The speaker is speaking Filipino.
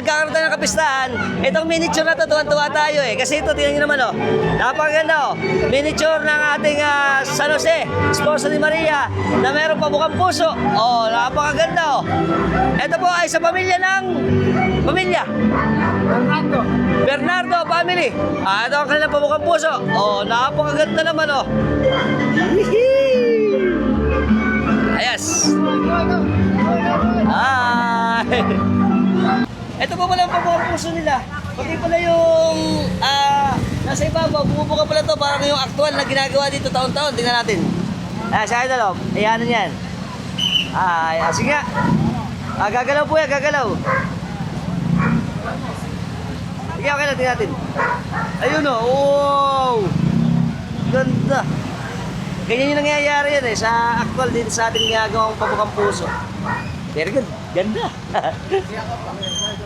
nagkakaroon tayo ng kapistahan, itong miniature na to, tuwan-tuwa tayo eh. Kasi ito, tingnan nyo naman oh. Napakaganda oh. Miniature ng ating San Jose, sponsor ni Maria, na meron pa mukhang puso. Oh, napakaganda oh. Ito po ay sa pamilya ng... Pamilya? Bernardo family. Ito ang kanilang pamukhang puso. Oh, napakaganda naman oh. Ayos. Ay. Ito po pala ang pamukhang puso nila. Pati pala yung nasa ibabaw, bumubuka pala to parang yung actual na ginagawa dito taon-taon. Tingnan natin. Sa idol, ayan yan. Sige nga. Gagalaw po yan, gagalaw. Sige, okay lang, tingnan natin. Ayun o, wow! Ganda. Ganyan yung nangyayari yan eh, sa actual din sa ating ginagawang pamukhang puso. Very good, ganda.